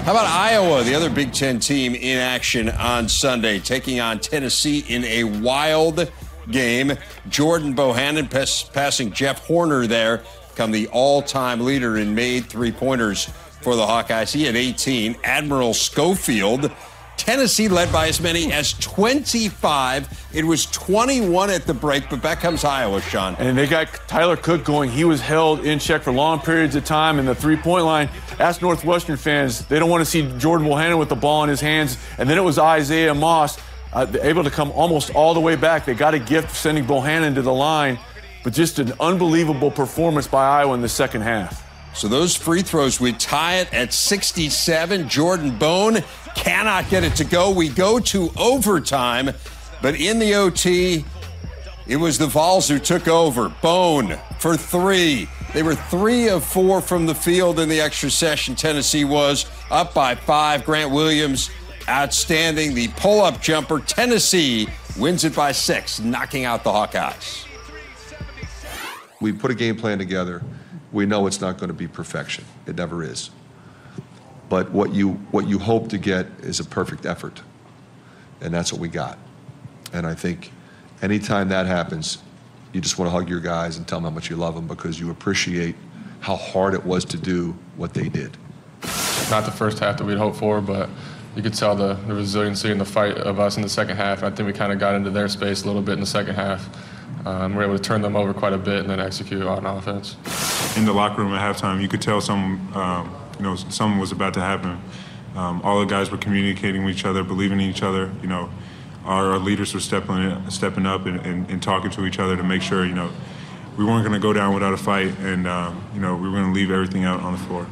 How about Iowa, the other Big Ten team in action on Sunday, taking on Tennessee in a wild game. Jordan Bohannon passing Jeff Horner there, become the all-time leader in made three-pointers for the Hawkeyes. He had 18. Admiral Schofield. Tennessee led by as many as 25. It was 21 at the break, but back comes Iowa, Sean. And they got Tyler Cook going. He was held in check for long periods of time in the three-point line. Ask Northwestern fans, they don't want to see Jordan Bohannon with the ball in his hands. And then it was Isaiah Moss able to come almost all the way back. They got a gift sending Bohannon to the line, but just an unbelievable performance by Iowa in the second half. So those free throws would tie it at 67. Jordan Bone cannot get it to go. We go to overtime, but in the OT, it was the Vols who took over. Bone for three. They were 3 of 4 from the field in the extra session. Tennessee was up by 5. Grant Williams, outstanding. The pull-up jumper. Tennessee wins it by 6, knocking out the Hawkeyes. We put a game plan together. We know it's not going to be perfection. It never is. But what you hope to get is a perfect effort. And that's what we got. And I think anytime that happens, you just want to hug your guys and tell them how much you love them, because you appreciate how hard it was to do what they did. Not the first half that we'd hoped for, but you could tell the resiliency and the fight of us in the second half. I think we kind of got into their space a little bit in the second half. We were able to turn them over quite a bit and then execute on offense. In the locker room at halftime, you could tell something was about to happen. All the guys were communicating with each other, believing in each other. Our leaders were stepping up and talking to each other to make sure, we weren't going to go down without a fight, and we were going to leave everything out on the floor.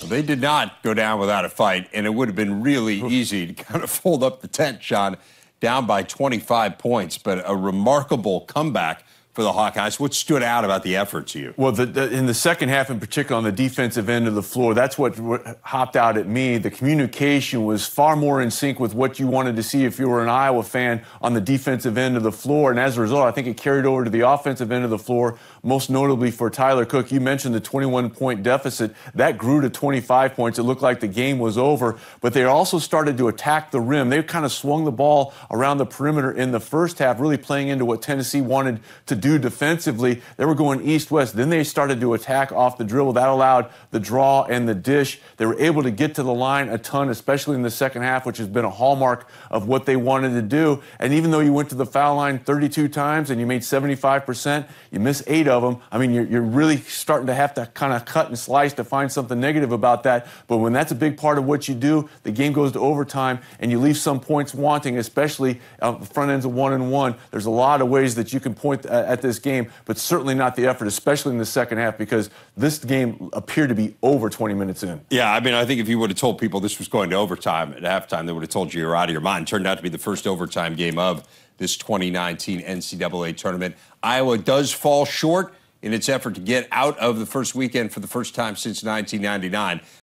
They did not go down without a fight, and it would have been really easy to kind of fold up the tent, Sean, down by 25 points, but a remarkable comeback for the Hawkeyes. What stood out about the effort to you? Well, in the second half in particular, on the defensive end of the floor, that's what hopped out at me. The communication was far more in sync with what you wanted to see if you were an Iowa fan on the defensive end of the floor. And as a result, I think it carried over to the offensive end of the floor, most notably for Tyler Cook. You mentioned the 21-point deficit. That grew to 25 points. It looked like the game was over. But they also started to attack the rim. They kind of swung the ball around the perimeter in the first half, really playing into what Tennessee wanted to do defensively. They were going east-west. Then they started to attack off the dribble. That allowed the draw and the dish. They were able to get to the line a ton, especially in the second half, which has been a hallmark of what they wanted to do. And even though you went to the foul line 32 times and you made 75%, you missed 8 of them. I mean, you're really starting to have to kind of cut and slice to find something negative about that. But when that's a big part of what you do, the game goes to overtime and you leave some points wanting, especially front ends of 1-and-1. There's a lot of ways that you can point at this game, but certainly not the effort, especially in the second half, because this game appeared to be over 20 minutes in. Yeah, I mean, I think if you would have told people this was going to overtime at halftime, they would have told you you're out of your mind. It turned out to be the first overtime game of this 2019 NCAA tournament. Iowa does fall short in its effort to get out of the first weekend for the first time since 1999.